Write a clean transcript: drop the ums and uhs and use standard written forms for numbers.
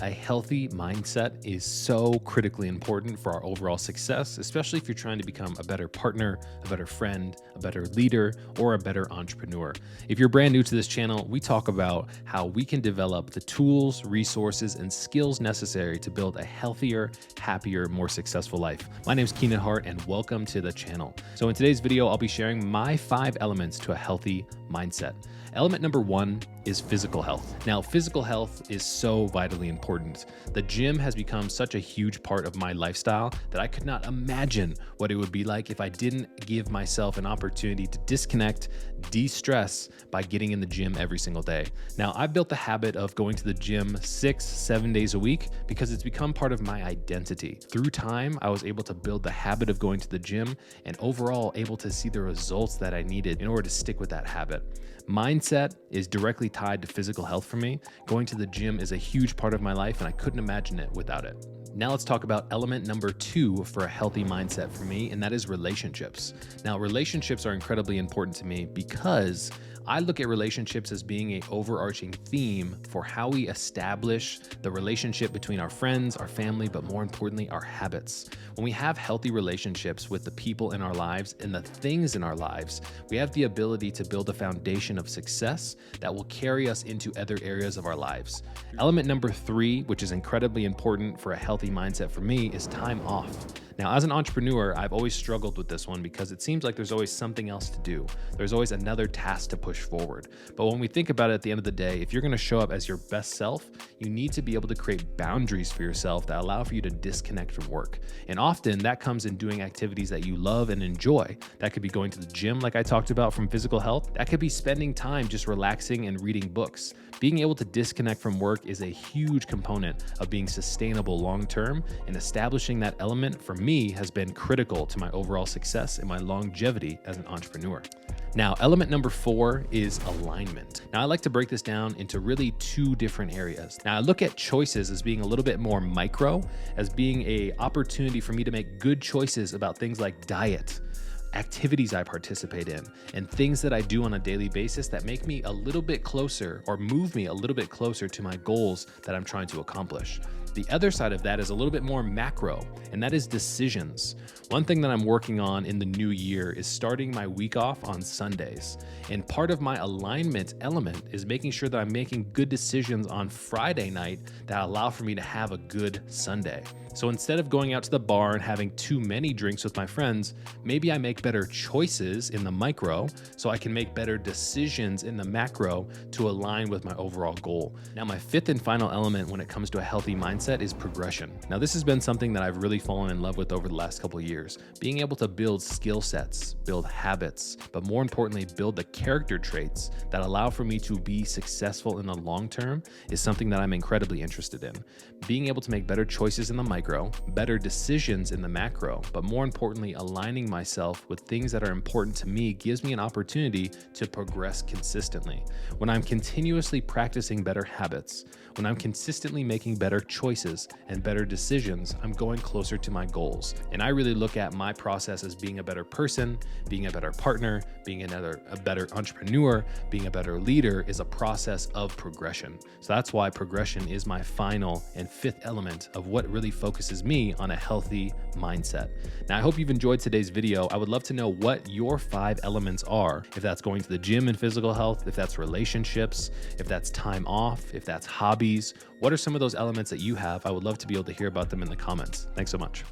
A healthy mindset is so critically important for our overall success, especially if you're trying to become a better partner, a better friend, a better leader, or a better entrepreneur. If you're brand new to this channel, we talk about how we can develop the tools, resources, and skills necessary to build a healthier, happier, more successful life. My name is Keenan Hart, and welcome to the channel. So in today's video, I'll be sharing my 5 elements to a healthy mindset. Element number 1 is physical health. Now, physical health is so vitally important. The gym has become such a huge part of my lifestyle that I could not imagine what it would be like if I didn't give myself an opportunity to disconnect, de-stress by getting in the gym every single day. Now, I've built the habit of going to the gym 6-7 days a week because it's become part of my identity. Through time, I was able to build the habit of going to the gym and overall able to see the results that I needed in order to stick with that habit. Mindset is directly tied to physical health for me. Going to the gym is a huge part of my life, and I couldn't imagine it without it. Now let's talk about element number 2 for a healthy mindset for me, and that is relationships. Now, relationships are incredibly important to me because I look at relationships as being an overarching theme for how we establish the relationship between our friends, our family, but more importantly, our habits. When we have healthy relationships with the people in our lives and the things in our lives, we have the ability to build a foundation of success that will carry us into other areas of our lives. Element number 3, which is incredibly important for a healthy mindset for me, is time off. Now, as an entrepreneur, I've always struggled with this one because it seems like there's always something else to do. There's always another task to push forward. But when we think about it at the end of the day, if you're going to show up as your best self, you need to be able to create boundaries for yourself that allow for you to disconnect from work. And often that comes in doing activities that you love and enjoy. That could be going to the gym, like I talked about, from physical health. That could be spending time just relaxing and reading books. Being able to disconnect from work is a huge component of being sustainable long-term, and establishing that element for me has been critical to my overall success and my longevity as an entrepreneur. Now, element number 4 is alignment. Now, I like to break this down into really 2 different areas. Now, I look at choices as being a little bit more micro, as being an opportunity for me to make good choices about things like diet, activities I participate in, and things that I do on a daily basis that make me a little bit closer or move me a little bit closer to my goals that I'm trying to accomplish. The other side of that is a little bit more macro, and that is decisions. One thing that I'm working on in the new year is starting my week off on Sundays. And part of my alignment element is making sure that I'm making good decisions on Friday night that allow for me to have a good Sunday. So instead of going out to the bar and having too many drinks with my friends, maybe I make better choices in the micro so I can make better decisions in the macro to align with my overall goal. Now, my 5th and final element when it comes to a healthy mindset is progression. Now, this has been something that I've really fallen in love with over the last couple of years. Being able to build skill sets, build habits, but more importantly, build the character traits that allow for me to be successful in the long term is something that I'm incredibly interested in. Being able to make better choices in the micro, better decisions in the macro, but more importantly, aligning myself with things that are important to me gives me an opportunity to progress consistently. When I'm continuously practicing better habits, when I'm consistently making better choices and better decisions, I'm going closer to my goals. And I really look at my process as being a better person, being a better partner, being a better entrepreneur, being a better leader is a process of progression. So that's why progression is my final and 5th element of what really focuses me on a healthy mindset. Now, I hope you've enjoyed today's video. I would love to know what your 5 elements are. If that's going to the gym and physical health, if that's relationships, if that's time off, if that's hobbies, what are some of those elements that you have? I would love to be able to hear about them in the comments. Thanks so much.